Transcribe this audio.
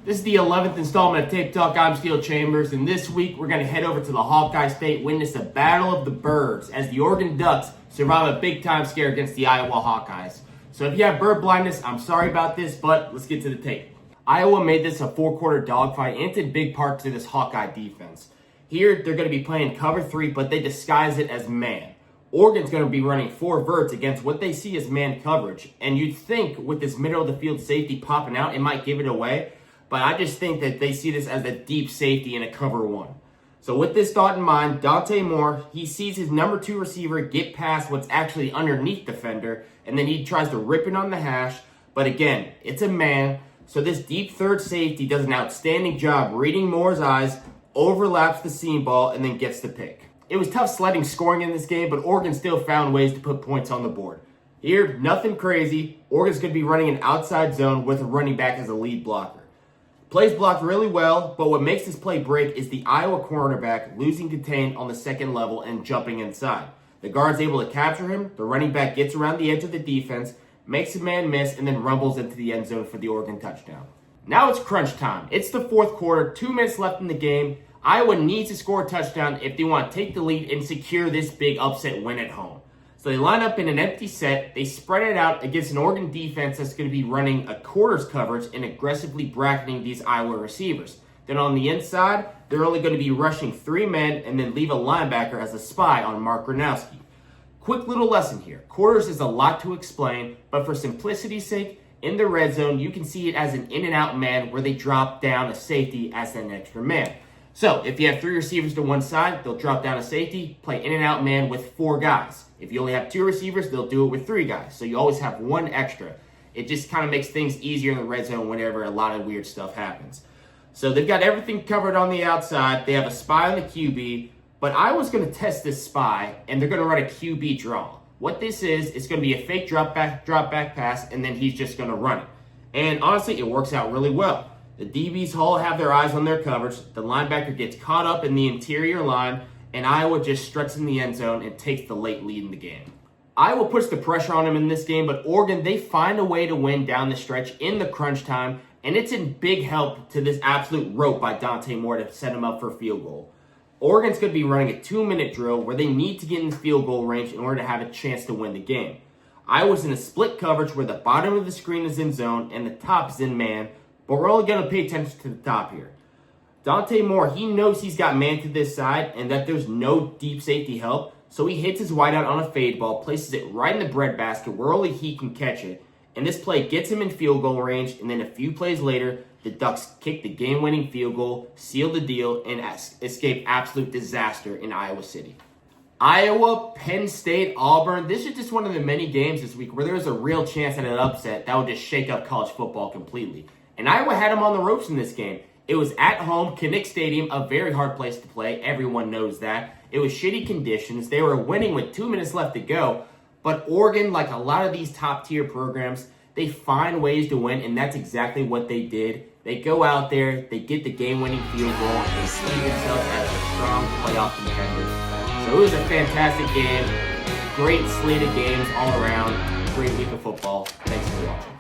This is the 11th installment of Tape Talk. I'm Steel Chambers, and this week we're going to head over to the Hawkeye State, witness a battle of the birds as the Oregon Ducks survive a big-time scare against the Iowa Hawkeyes. So if you have bird blindness, I'm sorry about this, but let's get to the tape. Iowa made this a four-quarter dogfight, and it's in big part to this Hawkeye defense. Here, they're going to be playing cover 3, but they disguise it as man. Oregon's going to be running 4 verts against what they see as man coverage, and you'd think with this middle-of-the-field safety popping out, it might give it away. But I just think that they see this as a deep safety in a cover 1. So with this thought in mind, Dante Moore, he sees his number 2 receiver get past what's actually underneath defender, and then he tries to rip it on the hash. But again, it's a man, so this deep third safety does an outstanding job reading Moore's eyes, overlaps the seam ball, and then gets the pick. It was tough sledding scoring in this game, but Oregon still found ways to put points on the board. Here, nothing crazy. Oregon's going to be running an outside zone with a running back as a lead blocker. Plays blocked really well, but what makes this play break is the Iowa cornerback losing contain on the second level and jumping inside. The guard's able to capture him, the running back gets around the edge of the defense, makes a man miss, and then rumbles into the end zone for the Oregon touchdown. Now it's crunch time. It's the fourth quarter, 2 minutes left in the game. Iowa needs to score a touchdown if they want to take the lead and secure this big upset win at home. So they line up in an empty set, they spread it out against an Oregon defense that's going to be running a quarters coverage and aggressively bracketing these Iowa receivers. Then on the inside, they're only going to be rushing 3 men and then leave a linebacker as a spy on Mark Gronowski. Quick little lesson here. Quarters is a lot to explain, but for simplicity's sake, in the red zone, you can see it as an in and out man where they drop down a safety as an extra man. So if you have 3 receivers to one side, they'll drop down a safety, play in and out man with 4 guys. If you only have 2 receivers, they'll do it with 3 guys. So you always have 1 extra. It just kind of makes things easier in the red zone whenever a lot of weird stuff happens. So they've got everything covered on the outside. They have a spy on the QB, but Iowa's going to test this spy, and they're going to run a QB draw. What this is, it's going to be a fake drop back pass, and then he's just going to run it. And honestly, it works out really well. The DBs all have their eyes on their coverage. The linebacker gets caught up in the interior line, and Iowa just struts in the end zone and takes the late lead in the game. Iowa puts the pressure on them in this game, but Oregon, they find a way to win down the stretch in the crunch time, and it's in big help to this absolute rope by Dante Moore to set him up for a field goal. Oregon's going to be running a 2-minute drill where they need to get in the field goal range in order to have a chance to win the game. Iowa's in a split coverage where the bottom of the screen is in zone and the top is in man, but we're only going to pay attention to the top here. Dante Moore, he knows he's got man to this side and that there's no deep safety help, so he hits his wideout on a fade ball, places it right in the breadbasket where only he can catch it, and this play gets him in field goal range, and then a few plays later, the Ducks kick the game-winning field goal, seal the deal, and escape absolute disaster in Iowa City. Iowa, Penn State, Auburn, this is just one of the many games this week where there's a real chance at an upset that would just shake up college football completely. And Iowa had them on the ropes in this game. It was at home, Kinnick Stadium, a very hard place to play. Everyone knows that. It was shitty conditions. They were winning with 2 minutes left to go. But Oregon, like a lot of these top-tier programs, they find ways to win, and that's exactly what they did. They go out there, they get the game-winning field goal, and they see themselves as a strong playoff contender. So it was a fantastic game. Great slate of games all around. Great week of football. Thanks for watching.